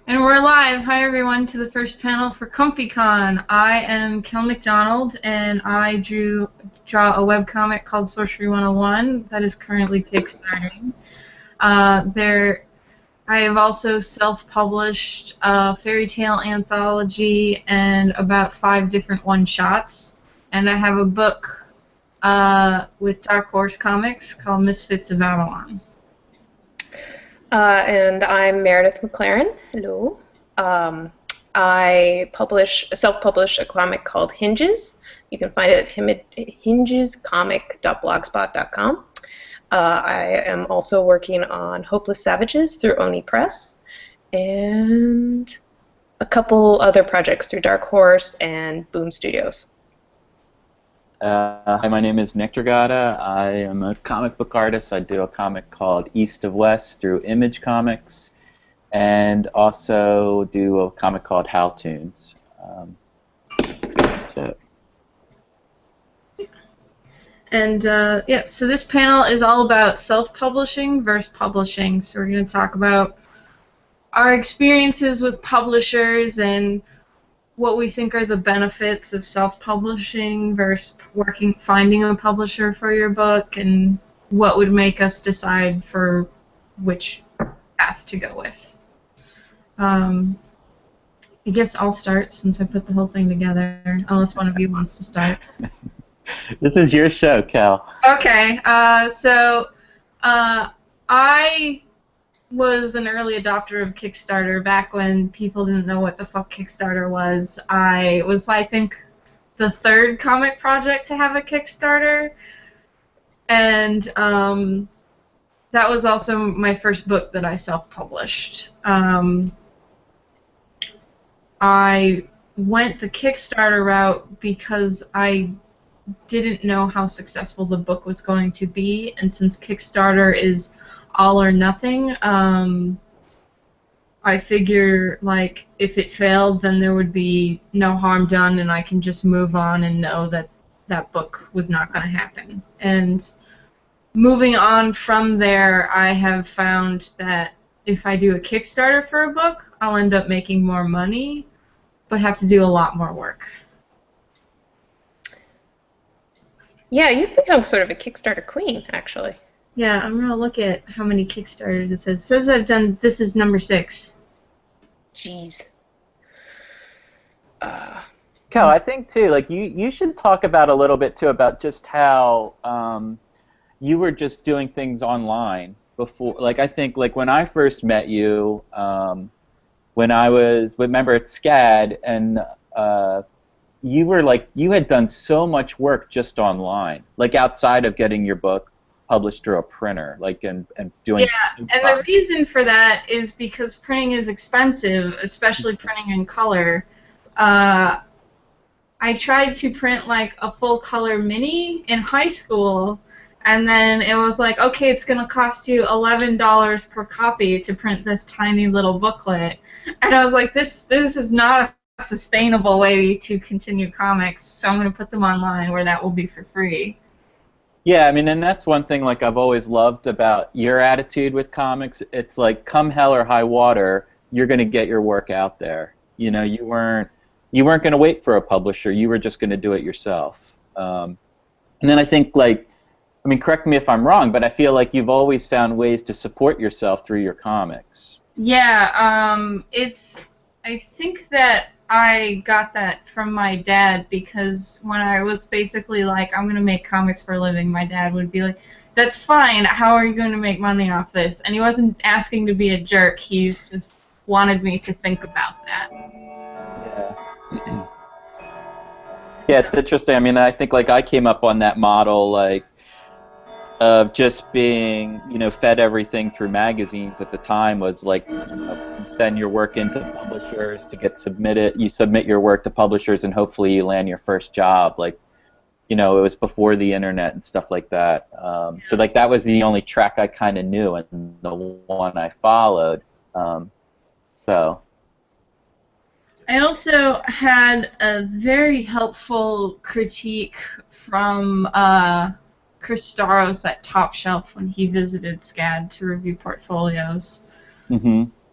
And we're live. Hi, everyone, to the first panel for ComfyCon. I am Kel McDonald, and I draw a webcomic called Sorcery 101 that is currently kickstarting. I have also self-published a fairy tale anthology and about 5 different one-shots. And I have a book with Dark Horse Comics called Misfits of Avalon. And I'm Meredith McLaren. Hello. I self-publish a comic called Hinges. You can find it at hingescomic.blogspot.com. I am also working on Hopeless Savages through Oni Press, and a couple other projects through Dark Horse and Boom Studios. Hi, my name is Nick Dragata. I am a comic book artist. I do a comic called East of West through Image Comics, and also do a comic called Howtoons. So this panel is all about self-publishing versus publishing. So we're going to talk about our experiences with publishers and what we think are the benefits of self-publishing versus finding a publisher for your book, and what would make us decide for which path to go with. I guess I'll start since I put the whole thing together, unless one of you wants to start. This is your show, Cal. Okay, I was an early adopter of Kickstarter back when people didn't know what the fuck Kickstarter was. I was, I think, the 3rd comic project to have a Kickstarter, and that was also my first book that I self-published. I went the Kickstarter route because I didn't know how successful the book was going to be, and since Kickstarter is all or nothing, I figure, like, if it failed, then there would be no harm done, and I can just move on and know that that book was not going to happen. And moving on from there, I have found that if I do a Kickstarter for a book, I'll end up making more money, but have to do a lot more work. Yeah, you've become sort of a Kickstarter queen, actually. Yeah, I'm going to look at how many Kickstarters it says. It says I've done, this is number 6. Jeez. Cal, I think, too, like, you should talk about a little bit, too, about just how you were just doing things online before. Like, I think, like, when I first met you, when I was, remember, at SCAD, and you were, like, you had done so much work just online, like, outside of getting your book published through a printer, like, and doing. Yeah, and the reason for that is because printing is expensive, especially printing in color. I tried to print like a full color mini in high school, and then it was like, okay, it's going to cost you $11 per copy to print this tiny little booklet, and I was like, this is not a sustainable way to continue comics, so I'm going to put them online where that will be for free. Yeah, I mean, and that's one thing, like, I've always loved about your attitude with comics. It's like, come hell or high water, you're going to get your work out there. You know, you weren't going to wait for a publisher. You were just going to do it yourself. And then I think, like, I mean, correct me if I'm wrong, but I feel like you've always found ways to support yourself through your comics. Yeah, I think that I got that from my dad, because when I was basically like, I'm going to make comics for a living, my dad would be like, that's fine, how are you going to make money off this? And he wasn't asking to be a jerk, he just wanted me to think about that. Yeah. Yeah, it's interesting. I mean, I think, like, I came up on that model, like, of just being, you know, fed everything through magazines at the time. Was like, you know, you send your work into publishers to get submitted, you submit your work to publishers, and hopefully you land your first job. Like, you know, it was before the internet and stuff like that. So, like, that was the only track I kind of knew, and the one I followed. So. I also had a very helpful critique from Chris Staros at Top Shelf when he visited SCAD to review portfolios,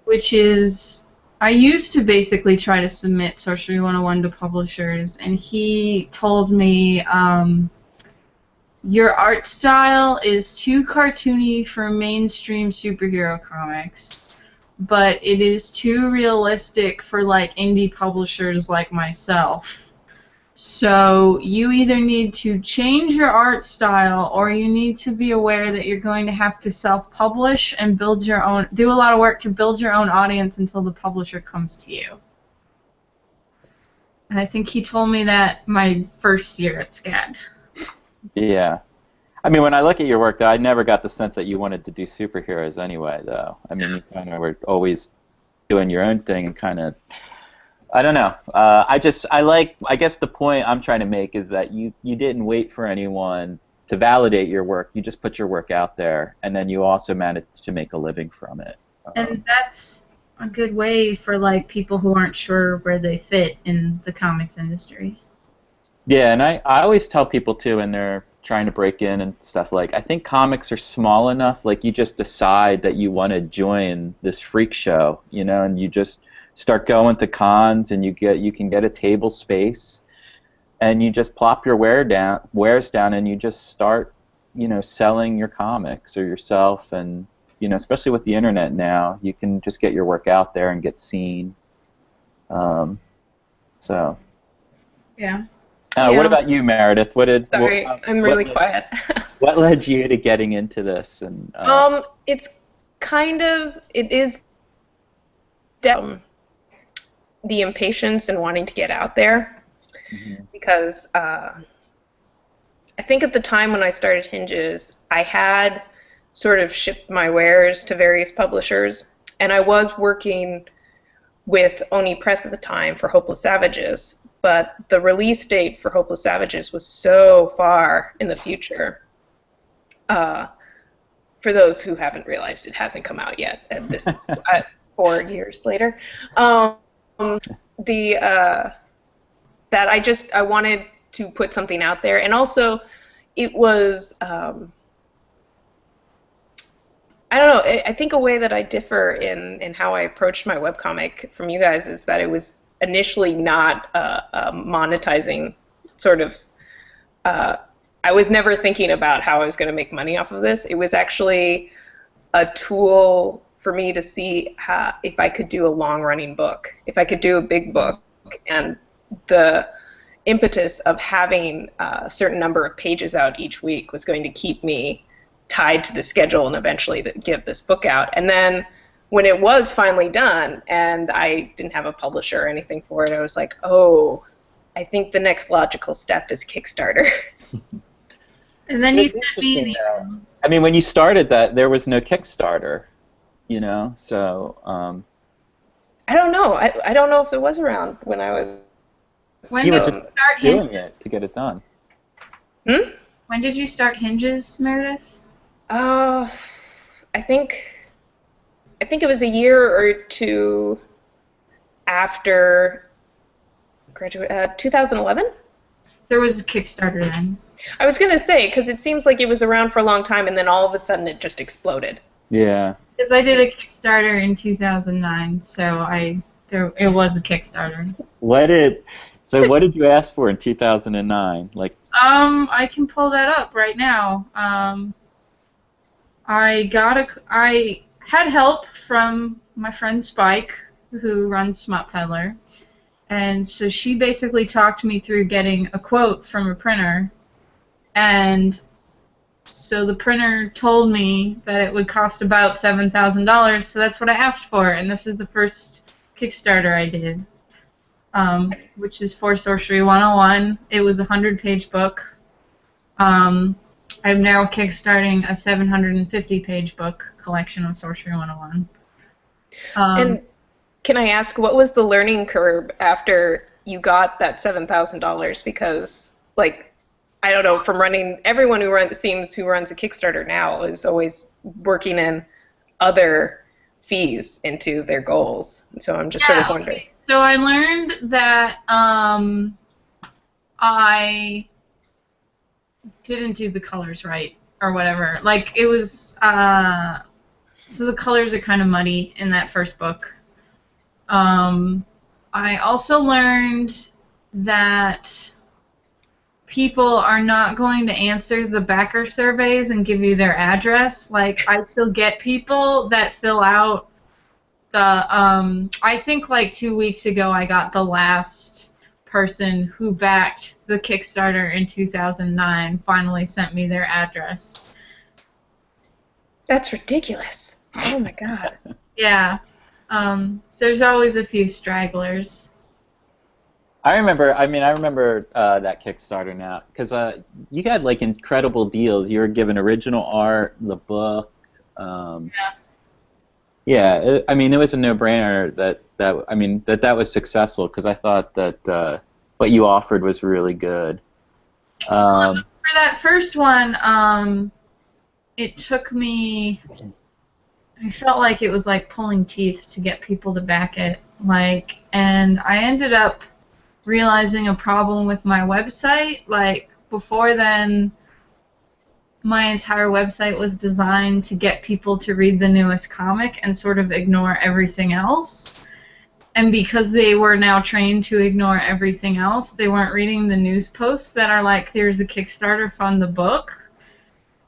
which is I used to basically try to submit Sorcery 101 to publishers, and he told me, your art style is too cartoony for mainstream superhero comics, but it is too realistic for like indie publishers like myself. So you either need to change your art style, or you need to be aware that you're going to have to self-publish and build your own, do a lot of work to build your own audience until the publisher comes to you. And I think he told me that my first year at SCAD. Yeah. I mean, when I look at your work, though, I never got the sense that you wanted to do superheroes anyway, though. I mean, you kind of were always doing your own thing and kind of, I don't know. I guess the point I'm trying to make is that you didn't wait for anyone to validate your work. You just put your work out there, and then you also managed to make a living from it. And that's a good way for like people who aren't sure where they fit in the comics industry. Yeah, and I always tell people too when they're trying to break in and stuff, like, I think comics are small enough, like you just decide that you want to join this freak show, you know, and you just start going to cons, and you can get a table space, and you just plop your wares down, and you just start, you know, selling your comics or yourself, and you know, especially with the internet now, you can just get your work out there and get seen. So. Yeah. What about you, Meredith? Sorry, I'm really quiet. What led you to getting into this? And it is the impatience and wanting to get out there, because I think at the time when I started Hinges, I had sort of shipped my wares to various publishers, and I was working with Oni Press at the time for Hopeless Savages. But the release date for Hopeless Savages was so far in the future. For those who haven't realized, it hasn't come out yet, and this is 4 years later. That I wanted to put something out there, and also it was I don't know. I think a way that I differ in how I approached my webcomic from you guys is that it was initially not a monetizing sort of, I was never thinking about how I was going to make money off of this. It was actually a tool for me to see if I could do a long-running book, if I could do a big book, and the impetus of having a certain number of pages out each week was going to keep me tied to the schedule and eventually give this book out. And then when it was finally done and I didn't have a publisher or anything for it, I was like, oh, I think the next logical step is Kickstarter. And then you sent me an email. I mean, when you started that, there was no Kickstarter, you know, so... I don't know. I don't know if it was around when I was... When you did were you just start doing Hinges? it to get it done. When did you start Hinges, Meredith? I think it was a year or two after graduate, 2011? There was a Kickstarter then. I was going to say, because it seems like it was around for a long time, and then all of a sudden it just exploded. Yeah. Because I did a Kickstarter in 2009, so it was a Kickstarter. What did you ask for in 2009? Like, I can pull that up right now. I had help from my friend Spike, who runs Smut Peddler, and so she basically talked me through getting a quote from a printer, and so the printer told me that it would cost about $7,000, so that's what I asked for, and this is the first Kickstarter I did, which is for Sorcery 101. It was a 100-page book. I'm now kickstarting a 750-page book collection of Sorcery 101. And can I ask, what was the learning curve after you got that $7,000? Because, like, I don't know, from everyone who runs a Kickstarter now is always working in other fees into their goals. And so I'm just sort of wondering. Okay. So I learned that I didn't do the colors right or whatever. Like, it was, so the colors are kind of muddy in that first book. I also learned that people are not going to answer the backer surveys and give you their address. Like, I still get people that fill out the, I think like 2 weeks ago I got the last person who backed the Kickstarter in 2009 finally sent me their address. That's ridiculous. Oh my god. Yeah. There's always a few stragglers. I remember that Kickstarter now, because you had like incredible deals. You were given original art, the book. I mean, it was a no-brainer that was successful, because I thought that what you offered was really good. For that first one, it took me. I felt like it was like pulling teeth to get people to back it, and I ended up realizing a problem with my website. Like, before then, my entire website was designed to get people to read the newest comic and sort of ignore everything else. And because they were now trained to ignore everything else, they weren't reading the news posts that are like, there's a Kickstarter, fund the book.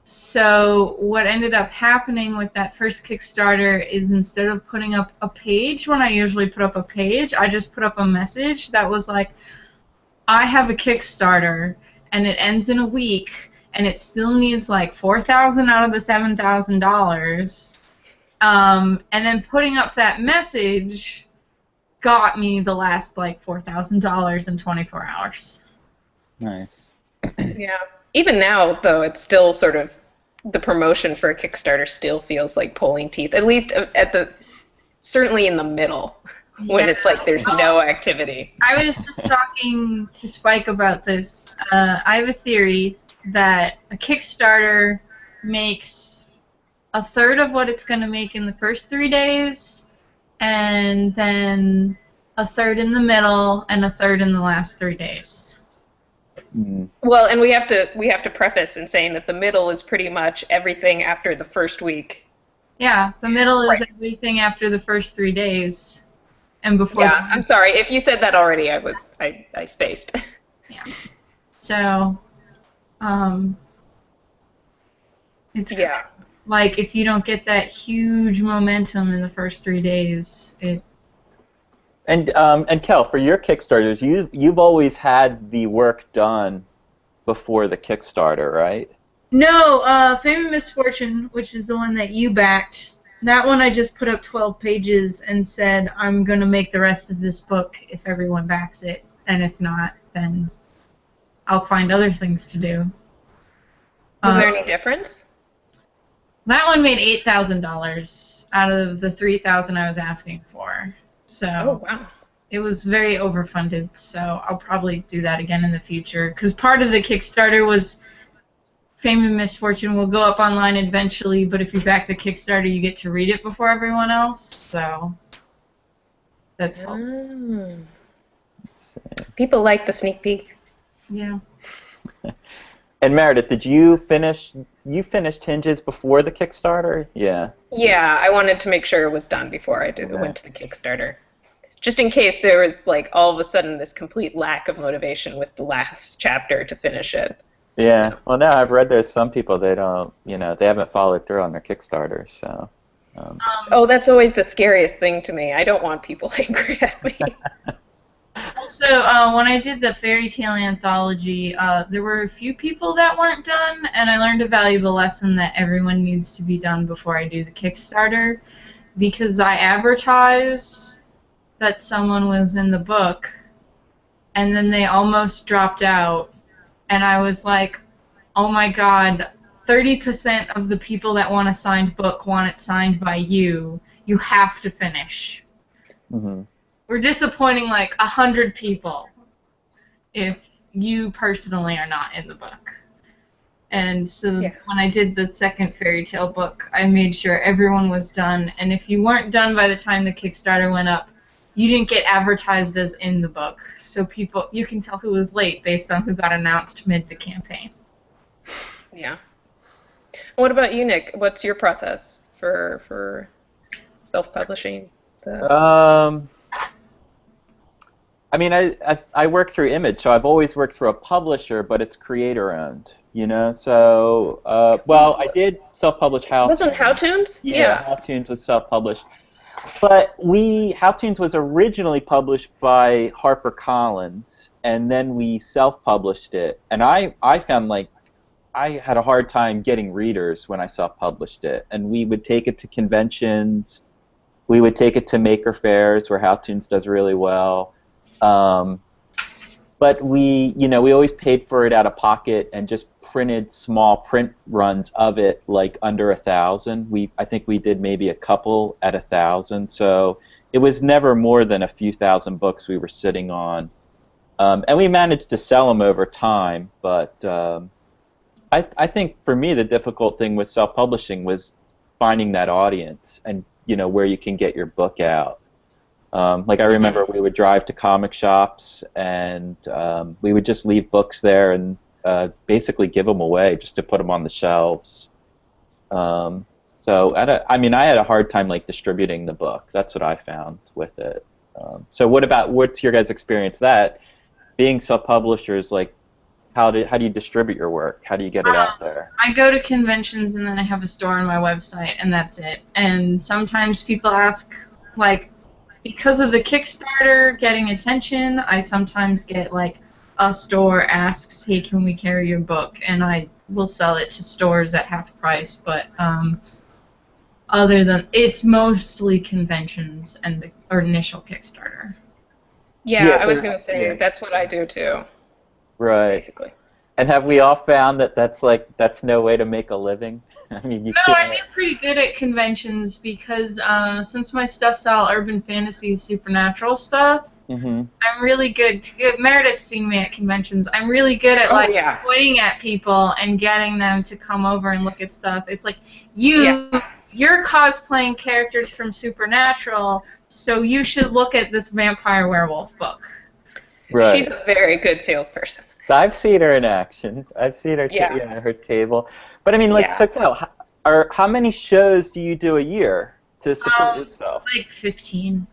So what ended up happening with that first Kickstarter is, instead of putting up a page when I usually put up a page, I just put up a message that was like, I have a Kickstarter and it ends in a week and it still needs like $4,000 out of the $7,000. And then putting up that message got me the last like $4,000 in 24 hours. Nice. Yeah. Even now, though, it's still sort of, the promotion for a Kickstarter still feels like pulling teeth, at least certainly in the middle, when it's like there's no activity. I was just talking to Spike about this. I have a theory that a Kickstarter makes a third of what it's going to make in the first 3 days, and then a third in the middle, and a third in the last 3 days. Well, and we have to preface in saying that the middle is pretty much everything after the first week. Yeah, the middle is everything after the first 3 days, and before. Yeah, I'm sorry if you said that already. I spaced. Yeah. So, it's like, if you don't get that huge momentum in the first 3 days, it. And Kel, for your Kickstarters, you've always had the work done before the Kickstarter, right? No, Fame and Misfortune, which is the one that you backed, that one I just put up 12 pages and said, I'm going to make the rest of this book if everyone backs it, and if not, then I'll find other things to do. Was there any difference? That one made $8,000 out of the $3,000 I was asking for. So wow. It was very overfunded, so I'll probably do that again in the future. Because part of the Kickstarter was Fame and Misfortune will go up online eventually, but if you back the Kickstarter, you get to read it before everyone else. So that's helped. People like the sneak peek. Yeah. And Meredith, did you finish? You finished Hinges before the Kickstarter? Yeah. Yeah, I wanted to make sure it was done before I went to the Kickstarter, just in case there was like all of a sudden this complete lack of motivation with the last chapter to finish it. Yeah. Well, now I've read there's some people they don't, they haven't followed through on their Kickstarter, so. Oh, that's always the scariest thing to me. I don't want people angry at me. Also, when I did the fairy tale anthology, there were a few people that weren't done, and I learned a valuable lesson that everyone needs to be done before I do the Kickstarter, because I advertised that someone was in the book, and then they almost dropped out, and I was like, oh my god, 30% of the people that want a signed book want it signed by you. You have to finish. Mm-hmm. We're disappointing like 100 people if you personally are not in the book. And so when I did the second fairy tale book, I made sure everyone was done. And if you weren't done by the time the Kickstarter went up, you didn't get advertised as in the book. So you can tell who was late based on who got announced mid the campaign. Yeah. What about you, Nick? What's your process for self-publishing? I mean, I work through Image, so I've always worked through a publisher, but it's creator-owned, you know? So, well, I did self-publish Howtoons. Wasn't Howtoons? Yeah, Howtoons was self-published. But Howtoons was originally published by HarperCollins, and then we self-published it. And I found, like, I had a hard time getting readers when I self-published it. And we would take it to conventions. We would take it to maker fairs, where Howtoons does really well. But we always paid for it out of pocket and just printed small print runs of it, like under 1,000. I think we did maybe a couple at 1,000. So it was never more than a few thousand books we were sitting on, and we managed to sell them over time. But I think for me the difficult thing with self-publishing was finding that audience and where you can get your book out. Like I remember we would drive to comic shops and we would just leave books there and basically give them away just to put them on the shelves. So I had a hard time like distributing the book. That's what I found with it. So what's your guys' experience that being self-publishers, like how do you distribute your work? How do you get it out there? I go to conventions and then I have a store on my website and that's it. And sometimes people ask, like, because of the Kickstarter getting attention, I sometimes get like a store asks, hey, can we carry your book? And I will sell it to stores at half price. But other than, it's mostly conventions and our initial Kickstarter. Yeah, Yeah, I was so- going to say, yeah. that's what I do too, Right. basically. And have we all found that that's no way to make a living? I mean, you No, I can't. do pretty good at conventions because since my stuff's all urban fantasy, supernatural stuff, Mm-hmm. I'm really good. Meredith's seen me at conventions. I'm really good at Yeah. pointing at people and getting them to come over and look at stuff. It's like you're cosplaying characters from Supernatural, so you should look at this vampire werewolf book. Right. She's a very good salesperson. So I've seen her in action. I've seen her, Yeah. her table. But I mean, like, Yeah. so Cal, how many shows do you do a year to support yourself? Like 15.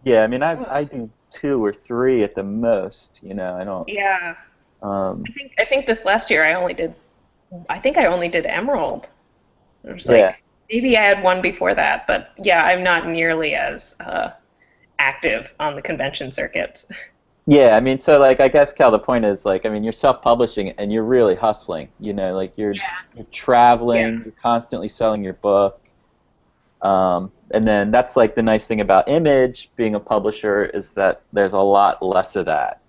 Yeah, I mean, I do 2 or 3 at the most. I don't. Yeah. Um, I think this last year I only did Emerald. It was Yeah. like, maybe I had one before that, but yeah, I'm not nearly as active on the convention circuits. yeah, I mean, so like, I guess Cal, the point is like, I mean, you're self-publishing and you're really hustling. Like you're traveling, you're constantly selling your book. And then that's like the nice thing about Image being a publisher is that there's a lot less of that,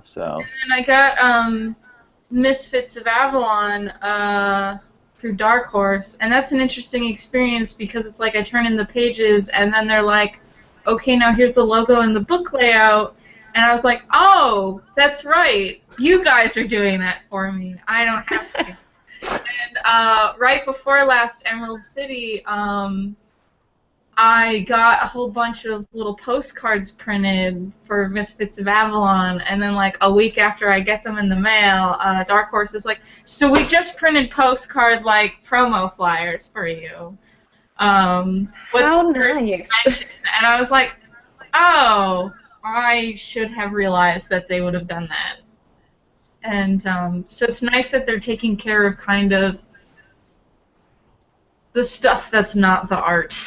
so. And I got Misfits of Avalon through Dark Horse, and that's an interesting experience because it's like I turn in the pages and then they're like, okay, now here's the logo and the book layout. And I was like, oh, that's right. You guys are doing that for me. I don't have to. And right before last Emerald City, I got a whole bunch of little postcards printed for Misfits of Avalon, and then like a week after I get them in the mail, Dark Horse is like, so we just printed postcard like promo flyers for you. What's How your first nice. convention? And I was like, oh, I should have realized that they would have done that. And so it's nice that they're taking care of kind of the stuff that's not the art.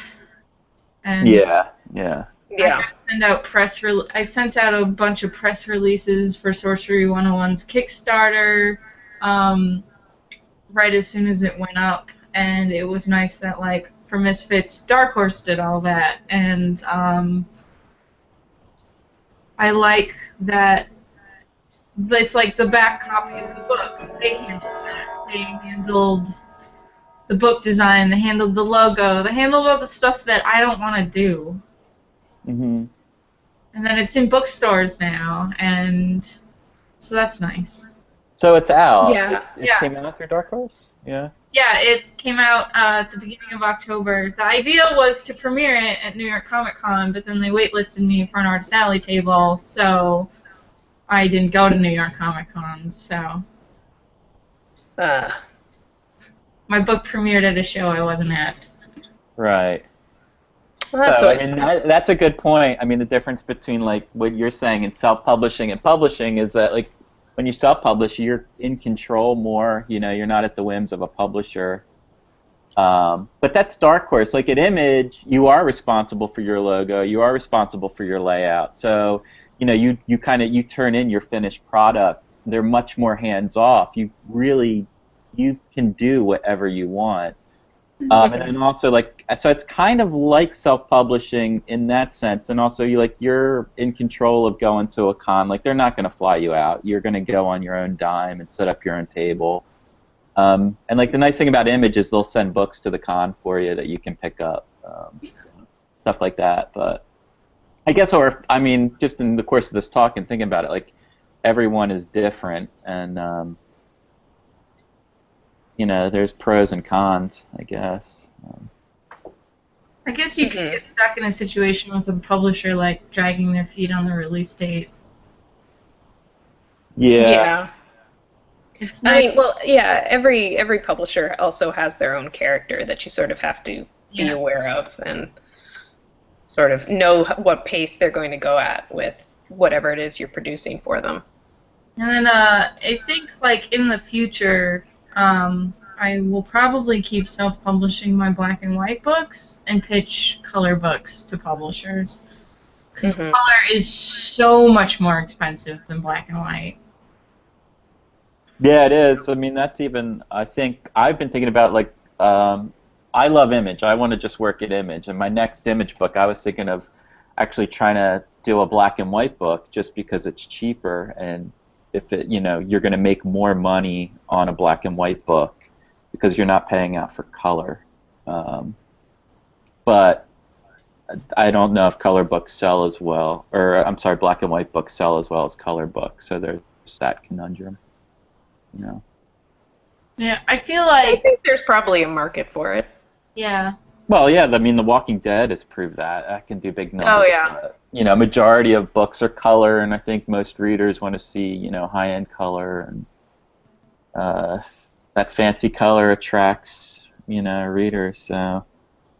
And Yeah. Yeah. I sent out a bunch of press releases for Sorcery 101's Kickstarter right as soon as it went up, and it was nice that, like, for Misfits, Dark Horse did all that, and I like that it's like the back copy of the book. They handled that. They handled the book design, they handled the logo, they handled all the stuff that I don't want to do. Mm-hmm. And then it's in bookstores now, and so that's nice. So it's out. Yeah. It came out through Dark Horse? Yeah. Yeah, it came out at the beginning of October. The idea was to premiere it at New York Comic Con, but then they waitlisted me for an Artist Alley table, so I didn't go to New York Comic Con, so my book premiered at a show I wasn't at. Right. Well, that's So, I always mean, fun. that's a good point. I mean, the difference between like what you're saying in self-publishing and publishing is that like when you self-publish, you're in control more. You know, you're not at the whims of a publisher. But that's Dark Horse. Like at Image, you are responsible for your logo. You are responsible for your layout. So, you know, you kind of you turn in your finished product. They're much more hands off. You can do whatever you want. And then also like so it's kind of like self-publishing in that sense, and also you're in control of going to a con. Like they're not going to fly you out. You're going to go on your own dime and set up your own table. And like the nice thing about Image is they'll send books to the con for you that you can pick up, stuff like that. But I guess, or I mean, just in the course of this talk and thinking about it, like everyone is different, and you know, there's pros and cons, I guess. I guess you could get stuck in a situation with a publisher like dragging their feet on the release date. Yeah. It's I nice. mean, well, yeah, every publisher also has their own character that you sort of have to be Yeah. aware of and sort of know what pace they're going to go at with whatever it is you're producing for them. And then I think like in the future, I will probably keep self-publishing my black and white books and pitch color books to publishers. Because color is so much more expensive than black and white. Yeah, it is. I mean, that's even. I think I've been thinking about like. I love Image. I want to just work at Image. And my next Image book, I was thinking of actually trying to do a black and white book just because it's cheaper, and if it, you know, you're going to make more money on a black and white book because you're not paying out for color. But I don't know if color books sell as well, or I'm sorry, black and white books sell as well as color books. So there's that conundrum. You know. Yeah, I feel I like, think there's probably a market for it. yeah. Well, yeah, I mean, The Walking Dead has proved that. That can do big numbers. Oh, yeah. But, you know, majority of books are color, and I think most readers want to see, you know, high-end color, and that fancy color attracts, you know, readers. So.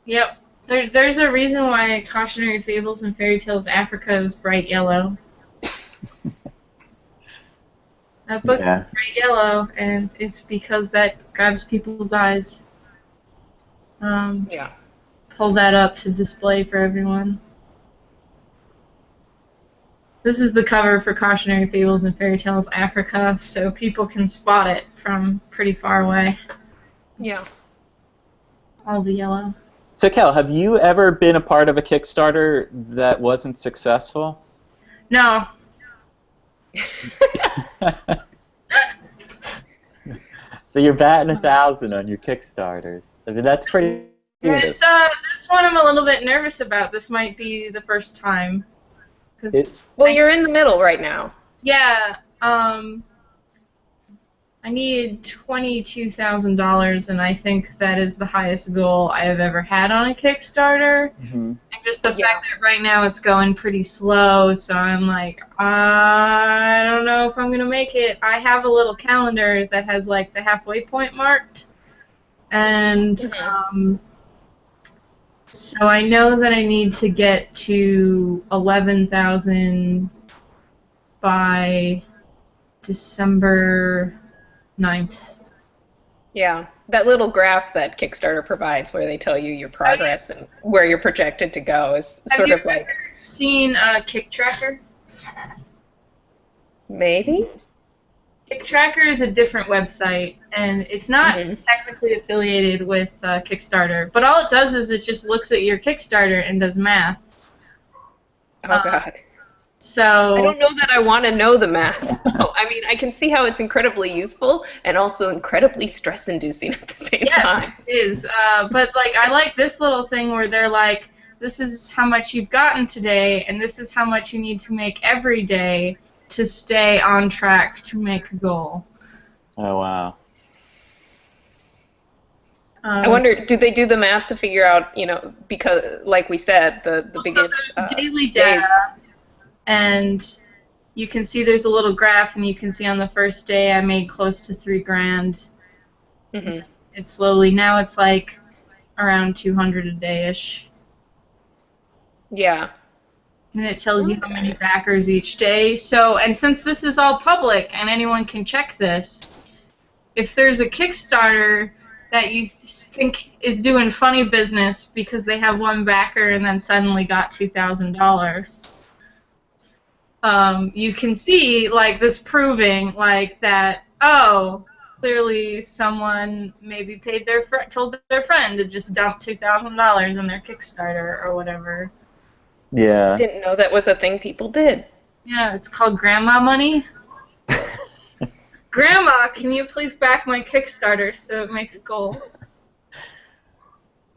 Yep. There's a reason why Cautionary Fables and Fairy Tales Africa is bright yellow. That book is bright yellow, and it's because that grabs people's eyes. Yeah. Pull that up to display for everyone. This is the cover for Cautionary Fables and Fairy Tales Africa, so people can spot it from pretty far away. Yeah. All the yellow. So, Kel, have you ever been a part of a Kickstarter that wasn't successful? No. So you're batting 1,000 on your Kickstarters. I mean, that's pretty good. This one I'm a little bit nervous about. This might be the first time. Well, you're in the middle right now. Yeah. I need $22,000, and I think that is the highest goal I have ever had on a Kickstarter. Mm-hmm. And just the fact that right now it's going pretty slow, so I'm like, I don't know if I'm going to make it. I have a little calendar that has like the halfway point marked, and so I know that I need to get to 11,000 by December 9th. Yeah, that little graph that Kickstarter provides where they tell you your progress and where you're projected to go is sort of like... Seen Kick Tracker? Maybe? Kick Tracker is a different website, and it's not technically affiliated with Kickstarter, but all it does is it just looks at your Kickstarter and does math. Oh, God. So I don't know that I want to know the math. I mean, I can see how it's incredibly useful and also incredibly stress-inducing at the same time. Yes, it is. But like, I like this little thing where they're like, this is how much you've gotten today, and this is how much you need to make every day to stay on track to make a goal. Oh, wow. I wonder, do they do the math to figure out, you know, because, like we said, the biggest... So there's daily data. And you can see there's a little graph, and you can see on the first day I made close to $3,000. Mm-hmm. It's slowly, now it's like around 200 a day-ish. Yeah. And it tells you how many backers each day. So, and since this is all public and anyone can check this, if there's a Kickstarter that you think is doing funny business because they have one backer and then suddenly got $2,000, you can see like this proving like that. Oh, clearly someone maybe paid told their friend to just dump $2,000 in their Kickstarter or whatever. Yeah. Didn't know that was a thing people did. Yeah, it's called grandma money. Grandma, can you please back my Kickstarter so it makes gold?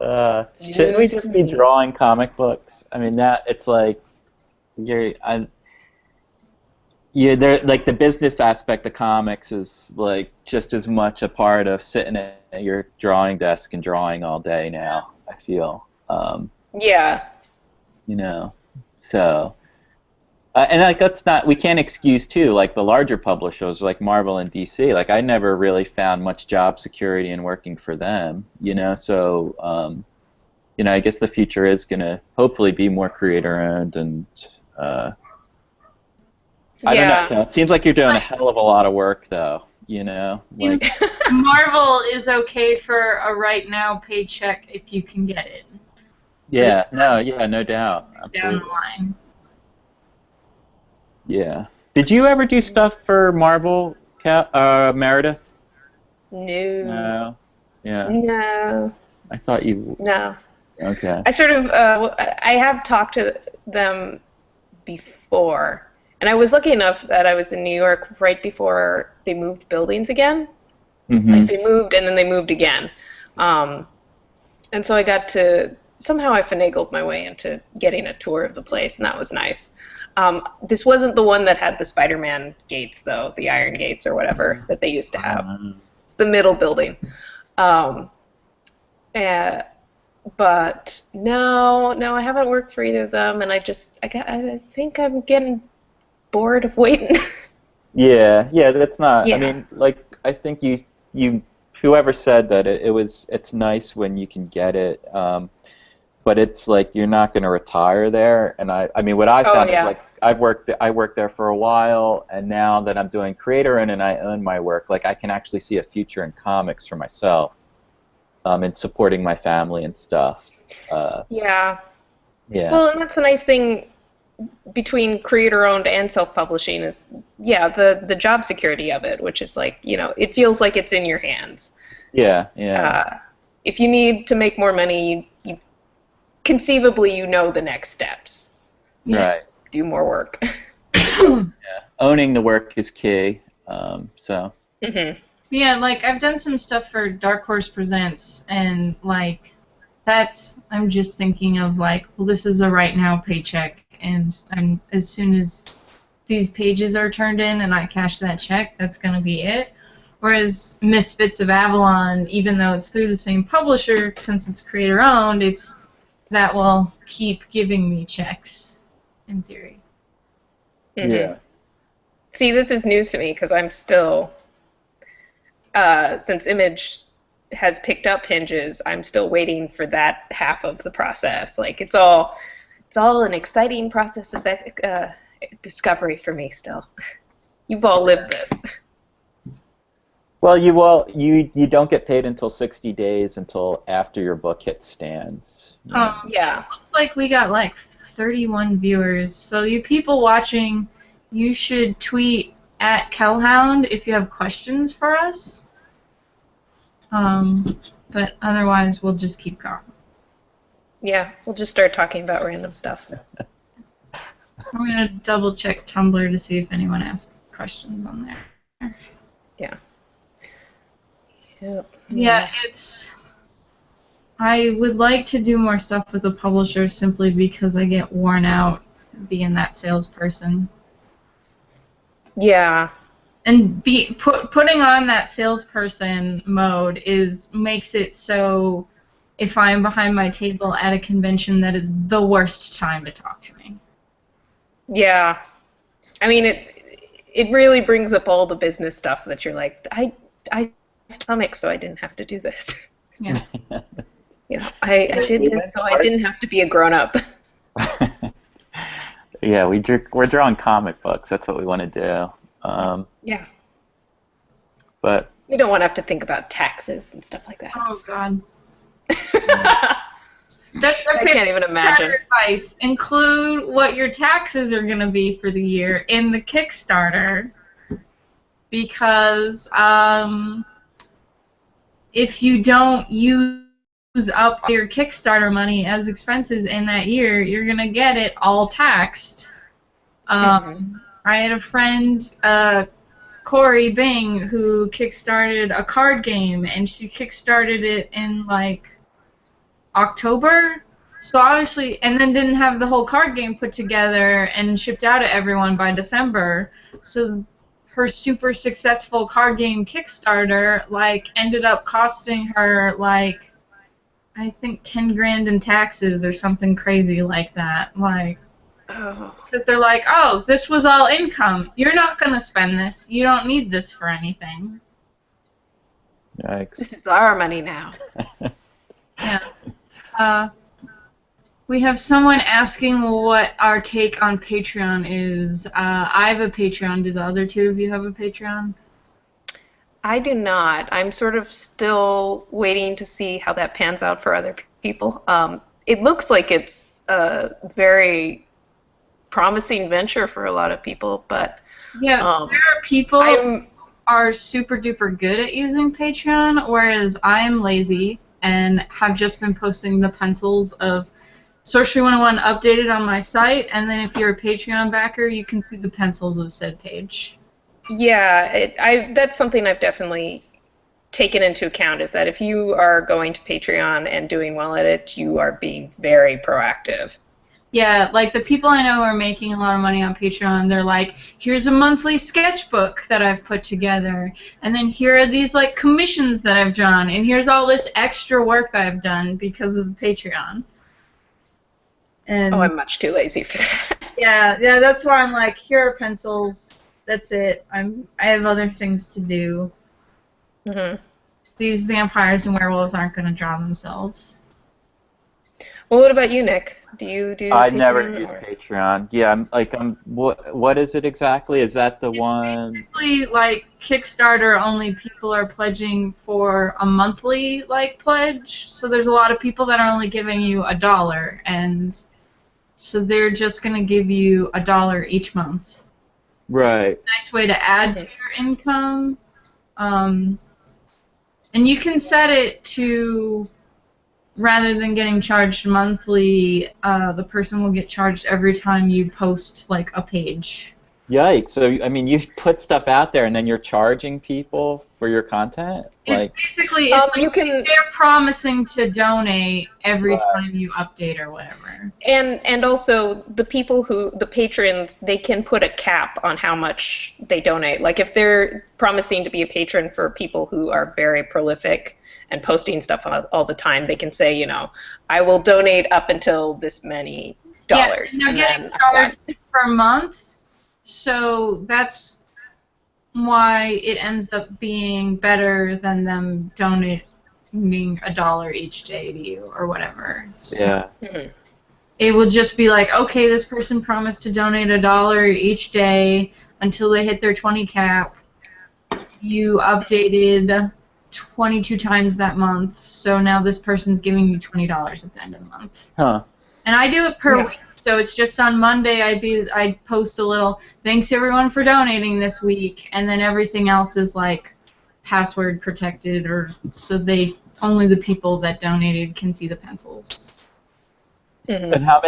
Shouldn't we just be drawing comic books? I mean, that it's like they're like the business aspect of comics is like just as much a part of sitting at your drawing desk and drawing all day now. I feel. Yeah. You know, so. And like we can't excuse too like the larger publishers like Marvel and DC. Like I never really found much job security in working for them, you know. So I guess the future is gonna hopefully be more creator owned and I don't know. Kat, it seems like you're doing a hell of a lot of work though, you know. Like Marvel is okay for a right now paycheck if you can get it. Yeah, no doubt. Absolutely. Down the line. Yeah. Did you ever do stuff for Marvel, Meredith? No. No. Yeah. No. I thought you. No. Okay. I sort of I have talked to them before, and I was lucky enough that I was in New York right before they moved buildings again. Mm-hmm. Like they moved and then they moved again, and so I got to somehow I finagled my way into getting a tour of the place, and that was nice. This wasn't the one that had the Spider-Man gates, though, the iron gates or whatever that they used to have. It's the middle building. But no, I haven't worked for either of them, and I think I'm getting bored of waiting. Yeah, that's not. Yeah. I mean, like I think you whoever said that it's nice when you can get it. But it's like you're not going to retire there, and I mean what I found is like I worked there for a while, and now that I'm doing creator and I own my work, like I can actually see a future in comics for myself, and supporting my family and stuff. Yeah. Yeah. Well, and that's the nice thing between creator-owned and self-publishing is the job security of it, which is like it feels like it's in your hands. Yeah. If you need to make more money, you conceivably the next steps. Right. Do more work. Yeah. Owning the work is key. So. Mm-hmm. Yeah, like I've done some stuff for Dark Horse Presents, and like I'm just thinking of like, well, this is a right now paycheck, and as soon as these pages are turned in and I cash that check, that's gonna be it. Whereas Misfits of Avalon, even though it's through the same publisher, since it's creator owned, that will keep giving me checks, in theory. Mm-hmm. Yeah. See, this is news to me because I'm still, since Image has picked up Hinges, I'm still waiting for that half of the process. Like it's all an exciting process of discovery for me still. You've all lived this. Well, you don't get paid until 60 days until after your book hits stands. Yeah. Looks like we got like 31 viewers. So you people watching, you should tweet at Kellhound if you have questions for us. But otherwise, we'll just keep going. Yeah, we'll just start talking about random stuff. I'm going to double check Tumblr to see if anyone asked questions on there. Yeah. Yeah, I would like to do more stuff with the publisher simply because I get worn out being that salesperson. Yeah. And putting on that salesperson mode makes it so if I'm behind my table at a convention, that is the worst time to talk to me. Yeah. I mean, it really brings up all the business stuff that you're like, I stomach, so I didn't have to do this. Yeah. I did this so I didn't have to be a grown-up. Yeah, we're drawing comic books. That's what we want to do. Yeah. But We don't want to have to think about taxes and stuff like that. Oh God. I That's can't even imagine. advice. Include what your taxes are going to be for the year in the Kickstarter, because if you don't use up your Kickstarter money as expenses in that year, you're going to get it all taxed. I had a friend, Corey Bing, who kickstarted a card game, and she kickstarted it in like October. So obviously, and then didn't have the whole card game put together and shipped out to everyone by December. So her super successful card game Kickstarter like ended up costing her like I think 10 grand in taxes or something crazy like that. Like, because they're like, oh, this was all income. You're not gonna spend this. You don't need this for anything. yikes. This is our money now. Yeah. We have someone asking what our take on Patreon is. I have a Patreon. Do the other two of you have a Patreon? I do not. I'm sort of still waiting to see how that pans out for other people. It looks like it's a very promising venture for a lot of people, but yeah, there are people who are super duper good at using Patreon, whereas I am lazy and have just been posting the pencils of Sorcery 101 updated on my site, and then if you're a Patreon backer, you can see the pencils of said page. Yeah, that's something I've definitely taken into account, is that if you are going to Patreon and doing well at it, you are being very proactive. Yeah, like the people I know who are making a lot of money on Patreon, they're like, here's a monthly sketchbook that I've put together, and then here are these like commissions that I've drawn, and here's all this extra work I've done because of Patreon. And I'm much too lazy for that. Yeah, that's why I'm like, here are pencils. That's it. I have other things to do. Mm-hmm. These vampires and werewolves aren't going to draw themselves. Well, what about you, Nick? Do you do I Patreon, never use Patreon. Yeah, what is it exactly? Is that the one? Basically, like Kickstarter, only people are pledging for a monthly like pledge. So there's a lot of people that are only giving you $1, and so they're just going to give you $1 each month. Right. Nice way to add to your income. And you can set it to, rather than getting charged monthly, the person will get charged every time you post like a page. Yikes! So I mean, you put stuff out there, and then you're charging people for your content. It's basically they're promising to donate every time you update or whatever. And also the patrons, they can put a cap on how much they donate. Like if they're promising to be a patron for people who are very prolific and posting stuff all the time, they can say, you know, I will donate up until this many dollars. Yeah, and they're getting charged per month. So that's why it ends up being better than them donating $1 each day to you or whatever. So it will just be like, okay, this person promised to donate $1 each day until they hit their 20 cap. You updated 22 times that month, so now this person's giving you $20 at the end of the month. Huh. And I do it per week. So it's just on Monday I'd post a little, thanks everyone for donating this week, and then everything else is like password protected, or so only the people that donated can see the pencils. Mm-hmm. And how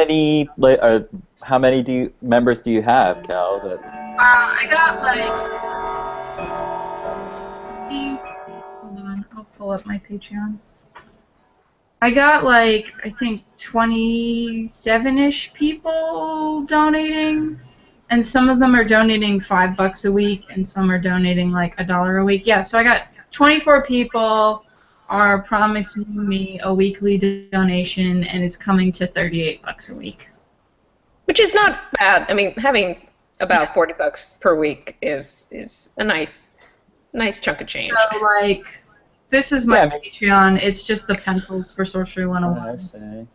many members do you have, Cal? I got like, hold on, I'll pull up my Patreon. I got like, I think 27-ish people donating, and some of them are donating $5 a week, and some are donating like $1 a week. Yeah, so I got 24 people are promising me a weekly donation, and it's coming to $38 a week. Which is not bad. I mean, having about $40 per week is a nice chunk of change. So like, this is my Patreon. It's just the pencils for Sorcery 101. I see.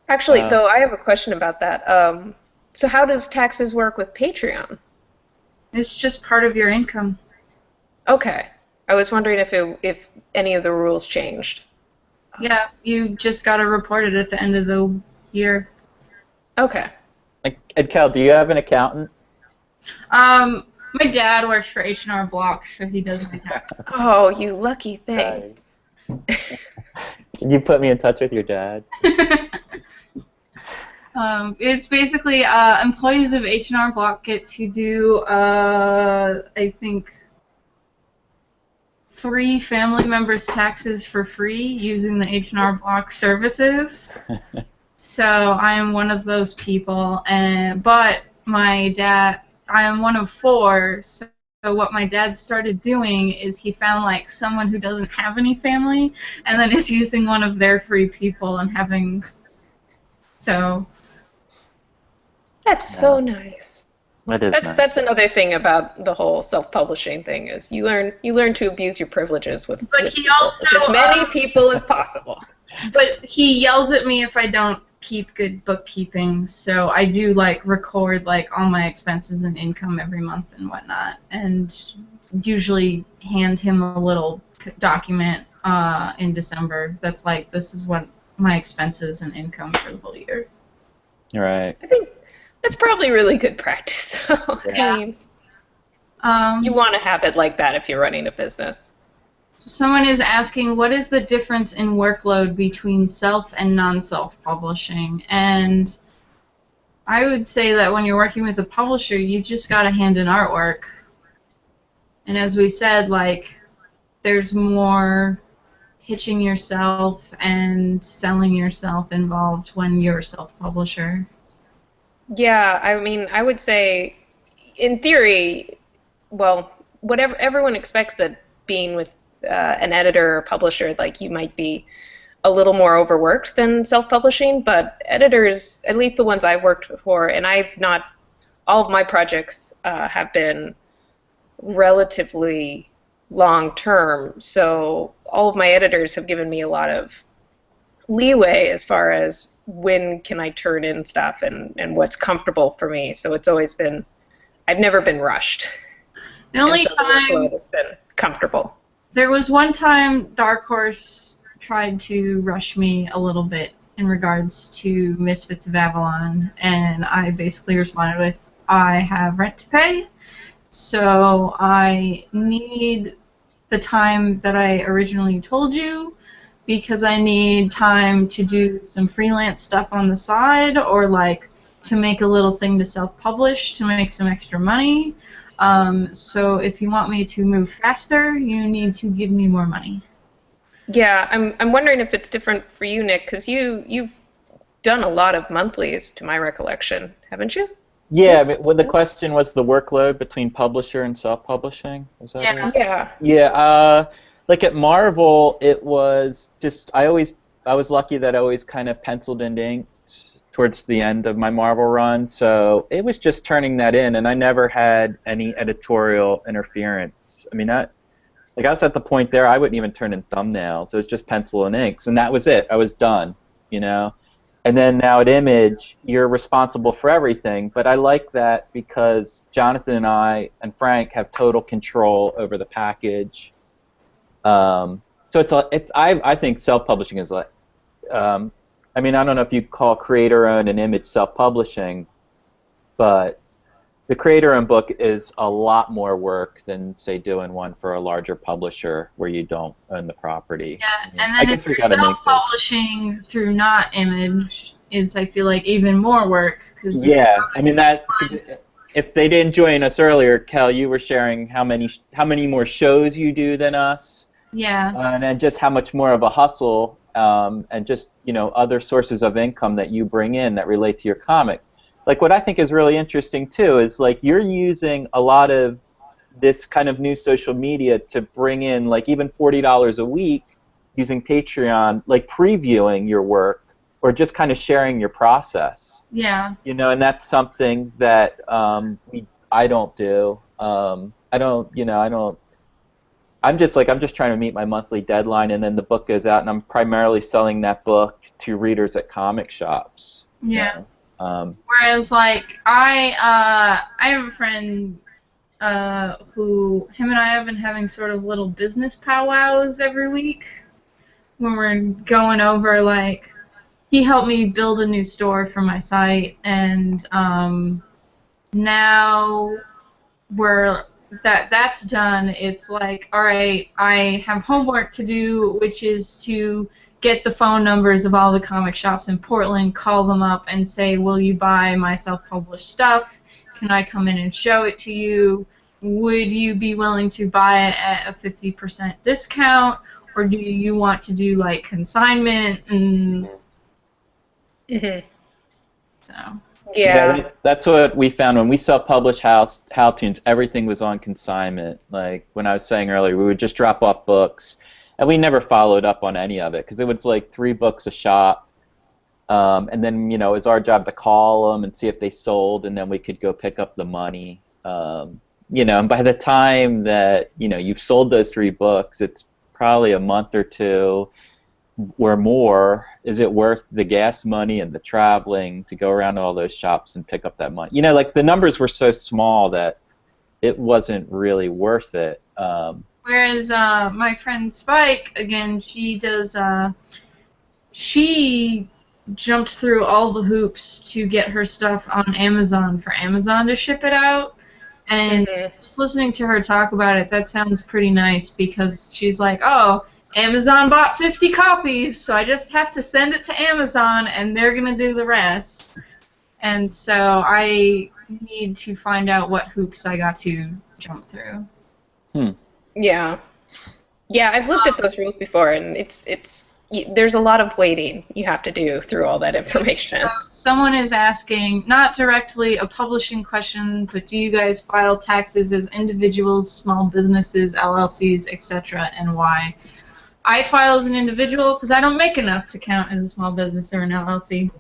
Actually, though, I have a question about that. So how does taxes work with Patreon? It's just part of your income. Okay. I was wondering if any of the rules changed. Yeah, you just gotta report it at the end of the year. Okay. And Cal, do you have an accountant? My dad works for H&R Block, so he does my taxes. Oh, you lucky thing. Nice. Can you put me in touch with your dad? It's basically employees of H&R Block get to do, I think, 3 family members' taxes for free using the H&R Block services. So I am one of those people, but my dad, I am one of 4. So what my dad started doing is he found like someone who doesn't have any family, and then is using one of their free people and having. So. That's so nice. That is nice. That's another thing about the whole self-publishing thing is you learn to abuse your privileges with as many people as possible. But he yells at me if I don't keep good bookkeeping, so I do like record like all my expenses and income every month and whatnot, and usually hand him a little document in December that's like, this is what my expenses and income for the whole year. Right. I think that's probably really good practice. Yeah. I mean, you want to have it like that if you're running a business. So someone is asking, what is the difference in workload between self and non-self publishing? And I would say that when you're working with a publisher, you just got to hand in artwork. And as we said, like, there's more pitching yourself and selling yourself involved when you're a self-publisher. Yeah, I mean, I would say, in theory, well, whatever everyone expects that being with an editor or publisher, like you might be a little more overworked than self-publishing, but editors, at least the ones I've worked for, and all of my projects have been relatively long-term, so all of my editors have given me a lot of leeway as far as when can I turn in stuff and what's comfortable for me. So it's always been, I've never been rushed. The only time it's been comfortable. There was one time Dark Horse tried to rush me a little bit in regards to Misfits of Avalon, and I basically responded with, I have rent to pay, so I need the time that I originally told you, because I need time to do some freelance stuff on the side, or like to make a little thing to self-publish to make some extra money. So if you want me to move faster, you need to give me more money. Yeah, I'm wondering if it's different for you, Nick, because you've done a lot of monthlies, to my recollection, haven't you? Yeah, but well, the question was the workload between publisher and self-publishing. Was that right? Yeah. Yeah. Like at Marvel, it was just I was lucky that I always kind of penciled and inked towards the end of my Marvel run, so it was just turning that in, and I never had any editorial interference. I mean, I was at the point there I wouldn't even turn in thumbnails. It was just pencil and inks, and that was it. I was done, you know. And then now at Image, you're responsible for everything, but I like that because Jonathan and I and Frank have total control over the package. So I think self-publishing is like, I mean, I don't know if you call creator-owned and Image self-publishing, but the creator-owned book is a lot more work than, say, doing one for a larger publisher where you don't own the property. Yeah, and then if you're self-publishing through not Image, is I feel like even more work. Yeah, I mean that. If they didn't join us earlier, Kel, you were sharing how many more shows you do than us. Yeah. And then just how much more of a hustle and just other sources of income that you bring in that relate to your comic. Like what I think is really interesting too is like you're using a lot of this kind of new social media to bring in like even $40 a week using Patreon, like previewing your work or just kind of sharing your process. Yeah. And that's something that I don't do. I'm just trying to meet my monthly deadline, and then the book goes out, and I'm primarily selling that book to readers at comic shops. Yeah. Whereas, like, I have a friend who, him and I have been having sort of little business powwows every week when we're going over, like, he helped me build a new store for my site, and now that's done. It's like, all right, I have homework to do, which is to get the phone numbers of all the comic shops in Portland, call them up, and say, will you buy my self-published stuff? Can I come in and show it to you? Would you be willing to buy it at a 50% discount, or do you want to do like consignment? And so. Yeah. That's what we found when we self-published Howtoons. Everything was on consignment. Like when I was saying earlier, we would just drop off books, and we never followed up on any of it because it was like 3 books a shop, and then it was our job to call them and see if they sold, and then we could go pick up the money. And by the time that you've sold those 3 books, it's probably a month or 2 or more. Is it worth the gas money and the traveling to go around to all those shops and pick up that money? Like the numbers were so small that it wasn't really worth it. Whereas my friend Spike, again, she jumped through all the hoops to get her stuff on Amazon for Amazon to ship it out. And just listening to her talk about it, that sounds pretty nice because she's like, oh, Amazon bought 50 copies, so I just have to send it to Amazon and they're going to do the rest. And so I need to find out what hoops I got to jump through. Yeah. Yeah, I've looked at those rules before, and there's a lot of waiting you have to do through all that information. Someone is asking, not directly a publishing question, but do you guys file taxes as individuals, small businesses, LLCs, etc., and why? I file as an individual because I don't make enough to count as a small business or an LLC.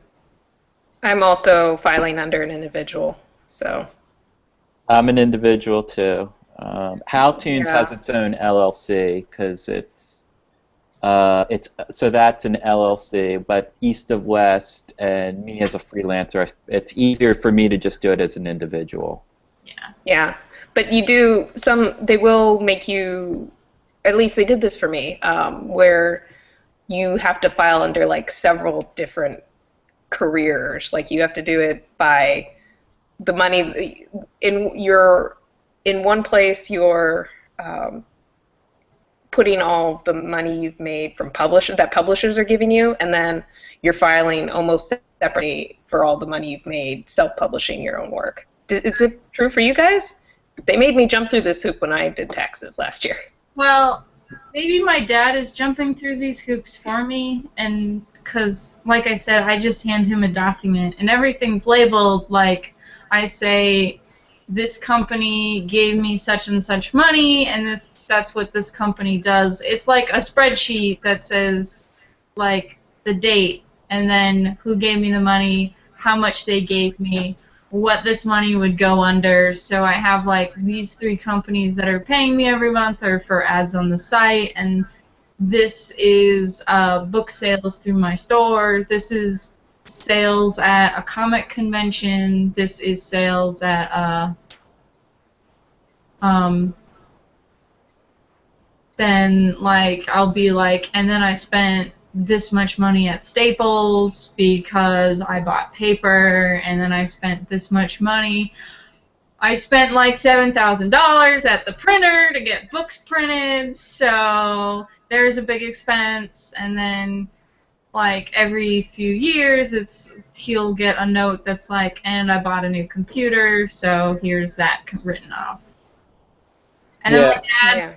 I'm also filing under an individual, so. I'm an individual too. Howtoons has its own LLC because so that's an LLC, but East of West and me as a freelancer, it's easier for me to just do it as an individual. Yeah. Yeah, but they will make you, at least they did this for me, where you have to file under like several different careers. Like you have to do it by the money in one place you're putting all the money you've made from publishers are giving you, and then you're filing almost separately for all the money you've made self-publishing your own work. Is it true for you guys? They made me jump through this hoop when I did taxes last year. Well, maybe my dad is jumping through these hoops for me, and because, like I said, I just hand him a document, and everything's labeled. Like I say, this company gave me such and such money, and that's what this company does. It's like a spreadsheet that says, like, the date, and then who gave me the money, how much they gave me, what this money would go under. So I have, like, these 3 companies that are paying me every month or for ads on the site, and this is book sales through my store. This is sales at a comic convention. This is sales at then like I'll be like, and then I spent this much money at Staples because I bought paper, and then I spent this much money. I spent like $7,000 at the printer to get books printed, so there's a big expense. And then like every few years he'll get a note that's like, and I bought a new computer, so here's that written off. And then my dad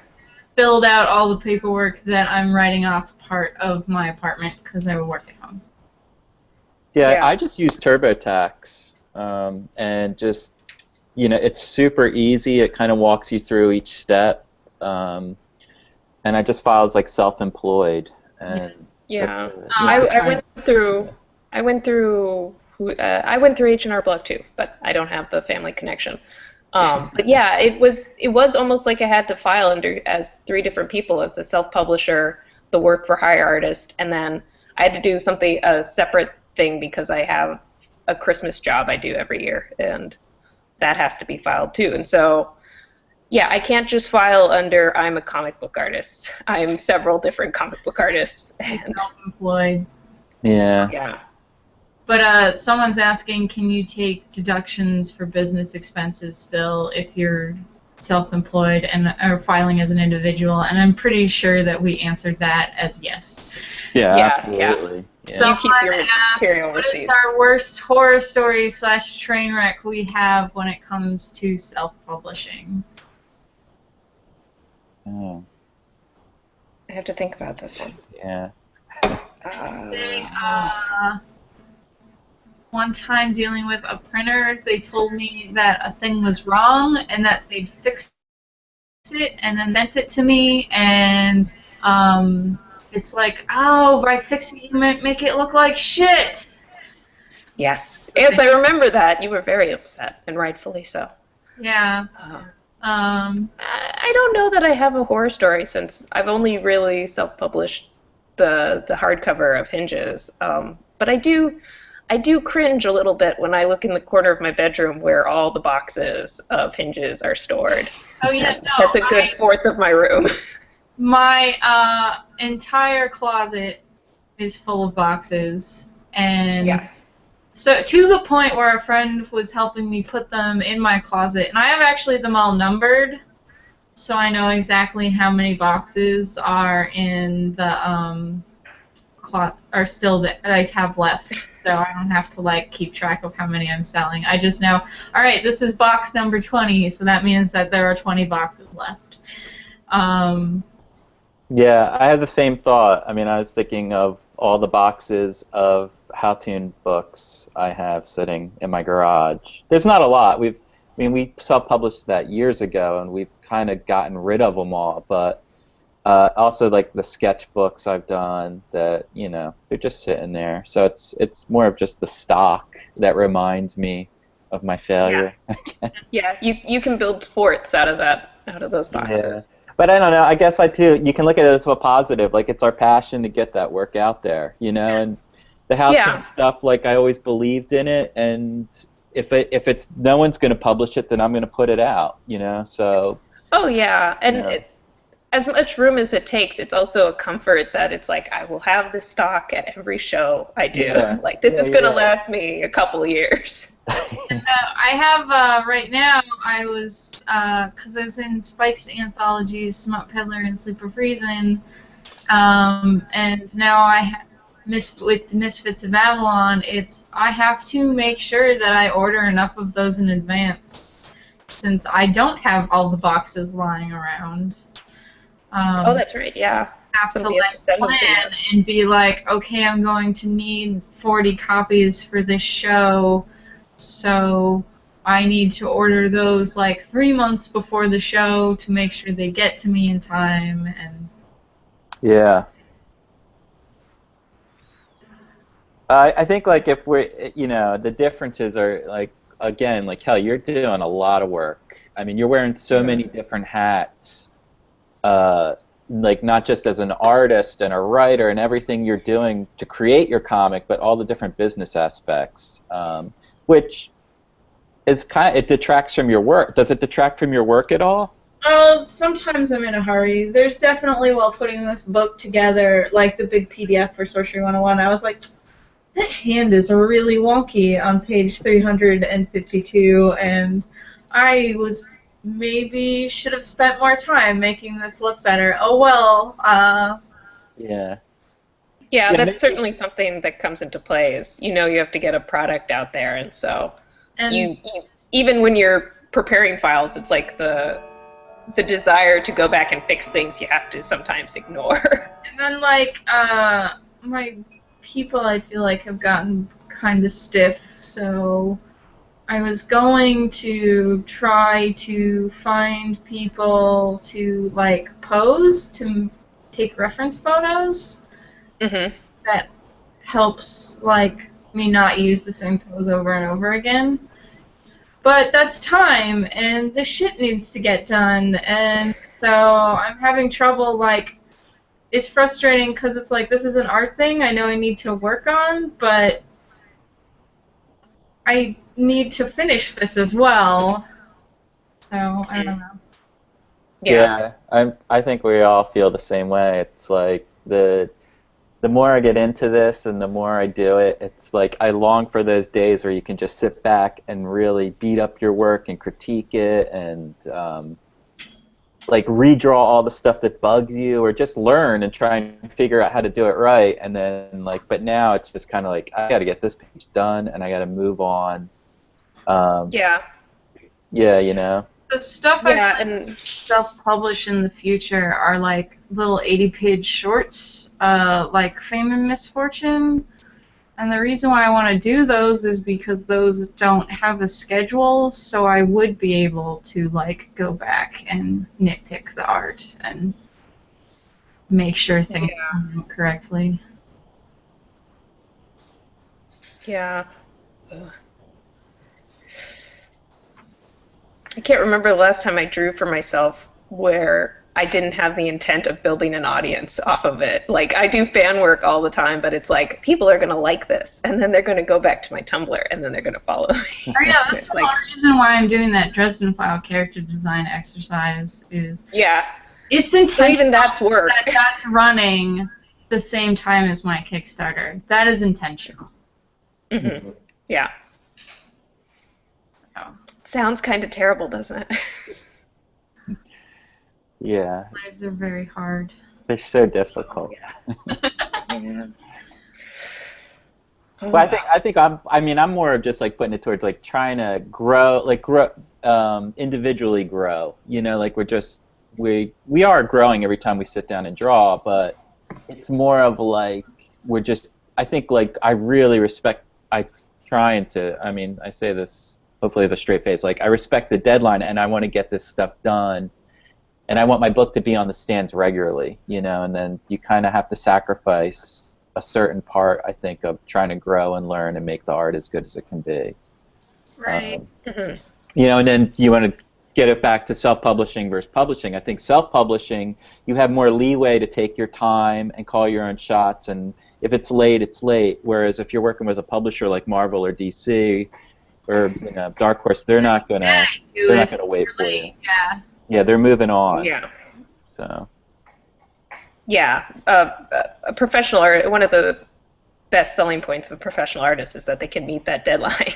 filled out all the paperwork that I'm writing off part of my apartment because I would work at home. Yeah, I just use TurboTax, and just, it's super easy. It kind of walks you through each step, and I just file as like self-employed. And I went through H&R Block too, but I don't have the family connection. But yeah, it was almost like I had to file under as 3 different people, as the self-publisher, the work for hire artist, and then I had to do a separate thing because I have a Christmas job I do every year, and that has to be filed too. And so, yeah, I can't just file under I'm a comic book artist. I'm several different comic book artists. And Self-employed. Yeah. yeah. But someone's asking, can you take deductions for business expenses still if you're self-employed and are filing as an individual? And I'm pretty sure that we answered that as yes. Yeah, Yeah, absolutely. Yeah. So you keep your Someone asked, material what is receipts. our worst horror story / train wreck we have when it comes to self-publishing? Oh, I have to think about this one. yeah. One time dealing with a printer, they told me that a thing was wrong and that they'd fix it and then sent it to me, and it's like, oh, by fixing it you might make it look like shit. Yes. Yes, I remember that. You were very upset, and rightfully so. Yeah. I don't know that I have a horror story, since I've only really self-published the hardcover of Hinges. But I do cringe a little bit when I look in the corner of my bedroom where all the boxes of Hinges are stored. Oh yeah, no. That's a good fourth of my room. My entire closet is full of boxes, and Yeah. so to the point where a friend was helping me put them in my closet, and I have actually them all numbered, so I know exactly how many boxes are in the are still that I have left, so I don't have to like keep track of how many I'm selling. I just know, all right, this is box number 20, so that means that there are 20 boxes left. Yeah, I had the same thought. I mean, I was thinking of all the boxes of Howtoon books I have sitting in my garage. There's not a lot. We self-published that years ago, and we've kind of gotten rid of them all. But also, like the sketchbooks I've done, that they're just sitting there. So it's more of just the stock that reminds me of my failure. Yeah, you can build forts out of those boxes. Yeah. But I don't know. I guess you can look at it as a positive. Like, it's our passion to get that work out there, and the Howtoon stuff. Like, I always believed in it, and if it's no one's going to publish it, then I'm going to put it out, So. Oh yeah, and as much room as it takes, it's also a comfort that it's like I will have this stock at every show I do. Yeah. Like, this is going to last me a couple of years. I have right now. I was because I was in Spike's anthologies, Smut Peddler and Sleeper Friesen, and now with Misfits of Avalon. I have to make sure that I order enough of those in advance, since I don't have all the boxes lying around. Oh, that's right. Yeah. Have to like plan and be like, okay, I'm going to need 40 copies for this show. So I need to order those like 3 months before the show to make sure they get to me in time. And yeah, I think like if we're the differences are like, again, like, hell, you're doing a lot of work. I mean, you're wearing so many different hats. Like, not just as an artist and a writer and everything you're doing to create your comic, but all the different business aspects. Which is it detracts from your work. Does it detract from your work at all? Sometimes I'm in a hurry. There's definitely, while putting this book together, like the big PDF for Sorcery 101, I was like, that hand is really wonky on page 352, and I maybe should have spent more time making this look better. Oh well. Yeah. Yeah, that's certainly something that comes into play. Is you have to get a product out there, and so you even when you're preparing files, it's like the desire to go back and fix things you have to sometimes ignore. And then like my people, I feel like, have gotten kind of stiff, so I was going to try to find people to like pose, to take reference photos. Mm-hmm. That helps like me not use the same pose over and over again. But that's time, and the shit needs to get done, and so I'm having trouble. Like, it's frustrating because it's like, this is an art thing I know I need to work on, but I need to finish this as well. So I don't know. Yeah. I think we all feel the same way. It's like the more I get into this and the more I do it, it's like I long for those days where you can just sit back and really beat up your work and critique it and like redraw all the stuff that bugs you or just learn and try and figure out how to do it right. And then like, but now it's just kind of like I got to get this page done and I got to move on. Yeah. Yeah, you know. The stuff Yeah, I and self-publish in the future are like little 80-page shorts, like Fame and Misfortune. And the reason why I want to do those is because those don't have a schedule, so I would be able to like go back and nitpick the art and make sure things come out correctly. yeah. Ugh. I can't remember the last time I drew for myself where I didn't have the intent of building an audience off of it. Like, I do fan work all the time, but it's like, people are going to like this, and then they're going to go back to my Tumblr, and then they're going to follow me. Oh yeah, that's the whole reason why I'm doing that Dresden File character design exercise is Yeah. it's So intentional even that's work. that's running the same time as my Kickstarter. That is intentional. Mm-hmm. Yeah. So, Sounds kind of terrible, doesn't it? Yeah, lives are very hard. they're so difficult. Yeah. But I'm more of just like putting it towards like trying to grow, individually grow. You know, like we are growing every time we sit down and draw, but it's more of like I think like I really respect. I say this hopefully with a straight face. Like I respect the deadline and I want to get this stuff done. And I want my book to be on the stands regularly, you know, and then you kind of have to sacrifice a certain part, I think, of trying to grow and learn and make the art as good as it can be. Right. You know, and then you want to get it back to self-publishing versus publishing. I think self-publishing, you have more leeway to take your time and call your own shots, and if it's late, it's late. Whereas if you're working with a publisher like Marvel or DC or Dark Horse, they're not gonna wait for you. Yeah. Yeah, they're moving on. Yeah. So. Yeah. A professional art, one of the best selling points of professional artists is that they can meet that deadline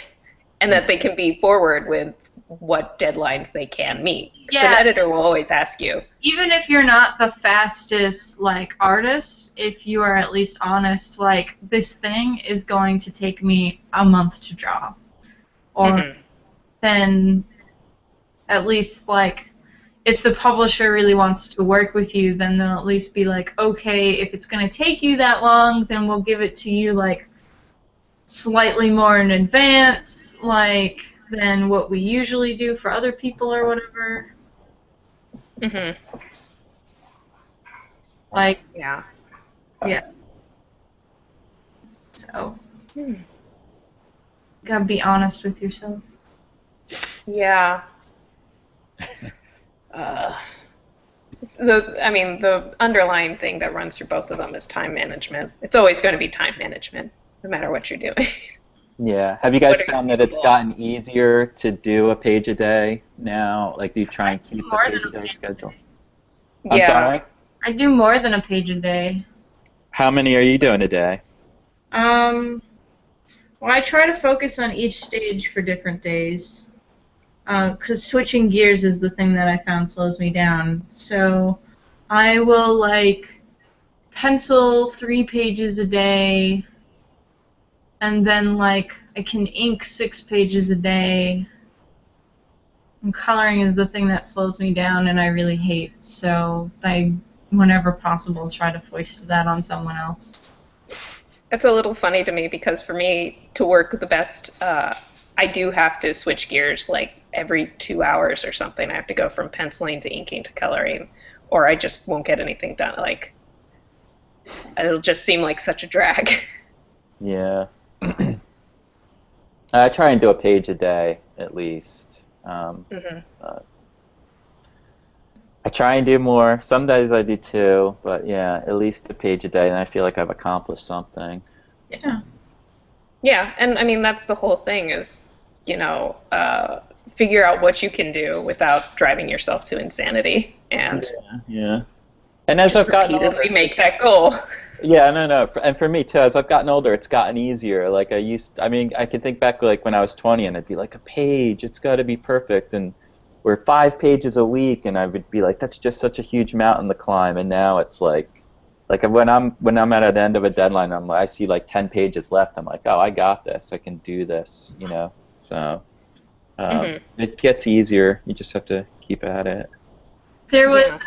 and that they can be forward with what deadlines they can meet. Yeah. An editor will always ask you. Even if you're not the fastest like artist, if you are at least honest, like this thing is going to take me a month to draw, or then at least like if the publisher really wants to work with you, then they'll at least be like, okay, if it's going to take you that long, then we'll give it to you like slightly more in advance, like than what we usually do for other people or whatever. Like, Yeah. yeah. So, gotta be honest with yourself. Yeah. The underlying thing that runs through both of them is time management. It's always going to be time management, no matter what you're doing. Yeah. Have you guys found that it's gotten easier to do a page a day now? Like, do you try and keep a page a day schedule? I'm sorry? I do more than a page a day. How many are you doing a day? Well, I try to focus on each stage for different days. Because switching gears is the thing that I found slows me down. So I will, like, pencil 3 pages a day, and then, like, I can ink 6 pages a day. And coloring is the thing that slows me down and I really hate, so I, whenever possible, try to foist that on someone else. It's a little funny to me because for me to work the best, I do have to switch gears like every 2 hours or something. I have to go from penciling to inking to coloring, or I just won't get anything done. Like, it'll just seem like such a drag. Yeah. I try and do a page a day at least. I try and do more. Some days I do 2, but yeah, at least a page a day, and I feel like I've accomplished something. Yeah. Yeah, and I mean that's the whole thing is, you know, figure out what you can do without driving yourself to insanity and Yeah. And as just I've gotten older, repeatedly make that goal. yeah, no. And for me too, as I've gotten older, it's gotten easier. Like I mean, I can think back like when I was 20 and I'd be like, a page, it's got to be perfect. And we're 5 pages a week, and I would be like, that's just such a huge mountain to climb. And now it's like when I'm at the end of a deadline, I see like 10 pages left. I'm like, oh, I got this. I can do this, you know. So Hmm. it gets easier. You just have to keep at it. There Yeah. was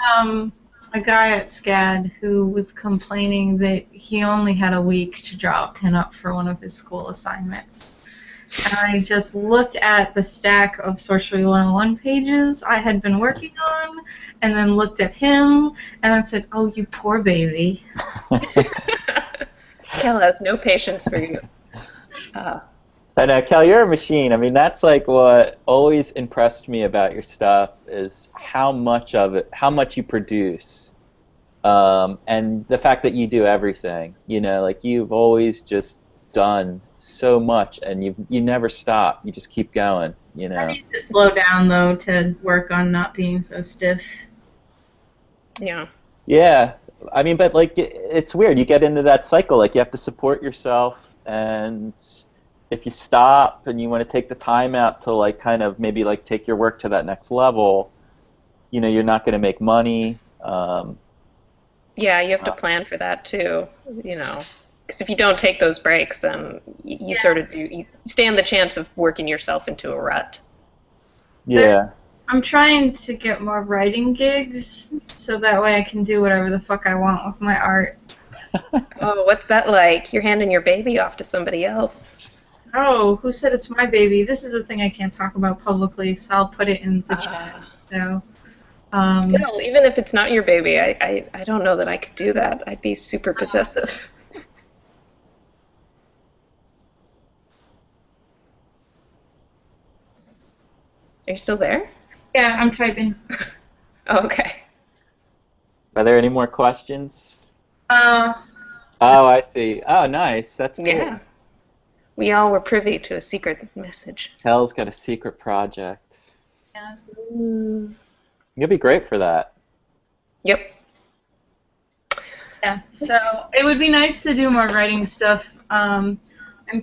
a guy at SCAD who was complaining that he only had a week to draw a pinup for one of his school assignments. And I just looked at the stack of Sorcery 101 pages I had been working on, and then looked at him, and I said, oh, you poor baby. Kel has no patience for you. I know, Cal, you're a machine. I mean, that's like what always impressed me about your stuff is how much of it, how much you produce, and the fact that you do everything. You know, like you've always just done so much, and you never stop. You just keep going. You I know. need to slow down, though, to work on not being so stiff. Yeah. Yeah, I mean, but like it's weird. You get into that cycle. Like you have to support yourself, and if you stop and you want to take the time out to like kind of maybe like take your work to that next level, you know, you're not going to make money. Yeah, you have to Uh, plan for that too, you know. Because if you don't take those breaks, then you Yeah. sort of do, you stand the chance of working yourself into a rut. There, yeah. I'm trying to get more writing gigs, so that way I can do whatever the fuck I want with my art. Oh, what's that like? You're handing your baby off to somebody else. Oh, who said it's my baby? This is a thing I can't talk about publicly, so I'll put it in the chat. Uh, So, um, Still, even if it's not your baby, I don't know that I could do that. I'd be super possessive. Are you still there? yeah, I'm typing. Oh, okay. Are there any more questions? Uh, Oh, I see. Oh, nice. That's cool. Yeah. We all were privy to a secret message. Kel's got a secret project. yeah. Mm. You'll be great for that. Yep. Yeah, so it would be nice to do more writing stuff. I'm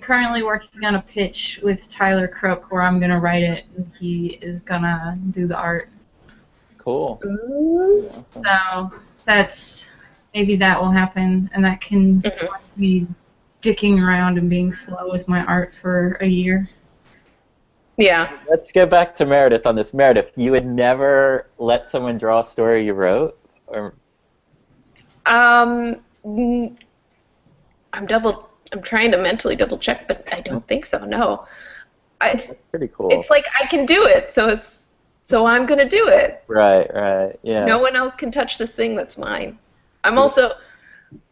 currently working on a pitch with Tyler Crook where I'm gonna write it and he is gonna do the art. Cool. Mm. Awesome. So that's maybe that will happen, and that can Mhm. be dicking around and being slow with my art for a year. Yeah. Let's get back to Meredith on this. Meredith, you would never let someone draw a story you wrote? Or Mm, I'm trying to mentally double check, but I don't think so. No. It's pretty cool. it's like I can do it, so I'm gonna do it. Right, yeah. No one else can touch this thing that's mine. I'm also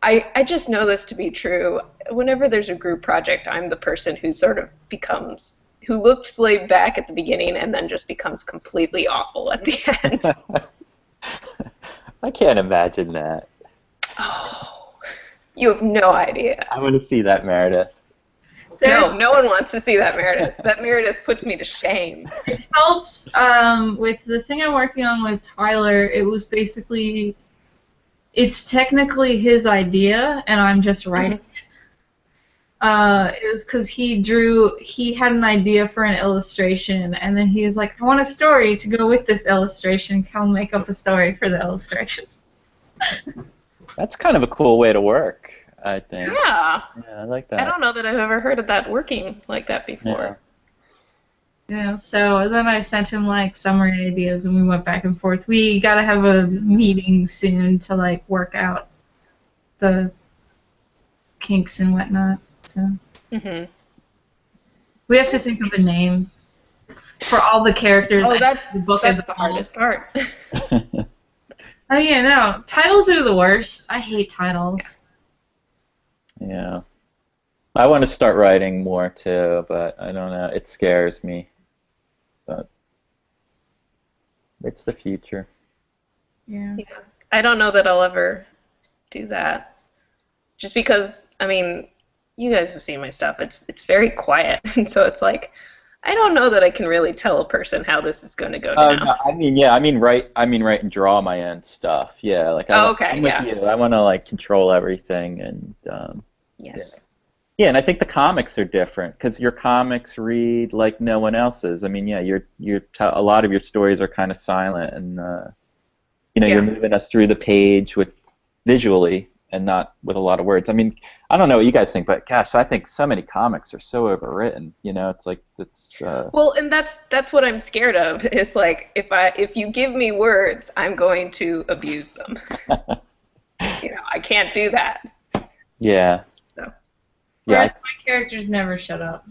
I just know this to be true. Whenever there's a group project, I'm the person who sort of becomes who looked laid back at the beginning and then just becomes completely awful at the end. I can't imagine that. Oh, you have no idea. I want to see that, Meredith. No one wants to see that Meredith. That Meredith puts me to shame. It helps with the thing I'm working on with Tyler. It was basically, it's technically his idea, and I'm just writing. It was because he had an idea for an illustration, and then he was like, I want a story to go with this illustration. Can I make up a story for the illustration? That's kind of a cool way to work, I think. Yeah. Yeah, I like that. I don't know that I've ever heard of that working like that before. Yeah, so then I sent him like summary ideas and we went back and forth. We gotta have a meeting soon to like work out the kinks and whatnot. So Hmm. we have to think of a name for all the characters. Oh, and that's the book that's as a the whole. hardest part. Oh yeah, no. Titles are the worst. I hate titles. Yeah. I want to start writing more too, but I don't know. It scares me. But it's the future. Yeah. Yeah. I don't know that I'll ever do that. Just because, I mean, you guys have seen my stuff. It's very quiet, and so it's like I don't know that I can really tell a person how this is going to go Oh down. no, write and draw my own stuff. Yeah, like Oh, okay, I'm with yeah. you. I want to like control everything, and Yes. yeah, and I think the comics are different because your comics read like no one else's. I mean, yeah, a lot of your stories are kind of silent, and Yeah. you're moving us through the page with visually and not with a lot of words. I mean, I don't know what you guys think, but gosh, I think so many comics are so overwritten. It's like it's. Well, and that's what I'm scared of. Is like if you give me words, I'm going to abuse them. I can't do that. Yeah. So. Yeah. My characters never shut up.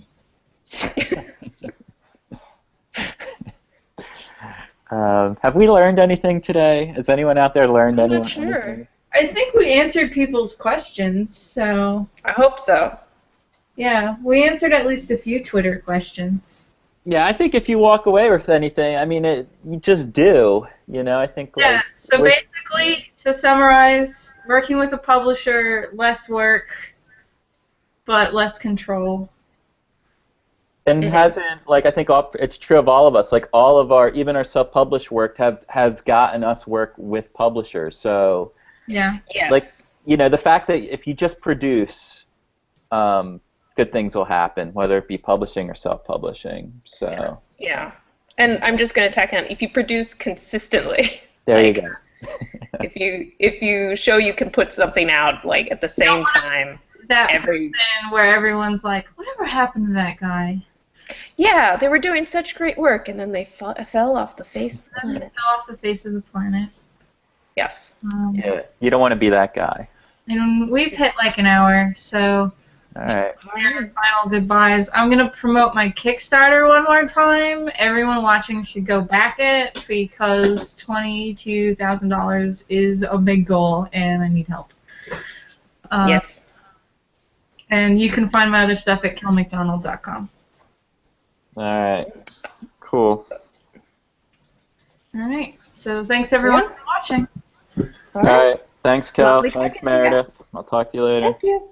Have we learned anything today? Has anyone out there learned I'm anyone? not sure. Anything? I think we answered people's questions, so I hope so. yeah, we answered at least a few Twitter questions. Yeah, I think if you walk away with anything, I mean, you just do. I think Yeah, like. so basically, to summarize, working with a publisher, less work, but less control. And hasn't, like, I think it's true of all of us, like all of even our self-published work has gotten us work with publishers. So, Yeah. Yes. like, the fact that if you just produce, good things will happen, whether it be publishing or self-publishing. So. Yeah. And I'm just going to tack on, if you produce consistently. There you go. if you show you can put something out, like, at the same time. That person where everyone's like, whatever happened to that guy? Yeah, they were doing such great work, and then they fell off the face of the planet. Fell off the face of the planet. Yes. Yeah, you don't want to be that guy. And we've hit like an hour, so All right. final goodbyes. I'm going to promote my Kickstarter one more time. Everyone watching should go back it because $22,000 is a big goal, and I need help. Yes. And you can find my other stuff at kelmcdonald.com. All right. Cool. All right. So thanks everyone for watching. All right. Thanks, Kel. Lovely Thanks, talking to you. Meredith. I'll talk to you later. Thank you.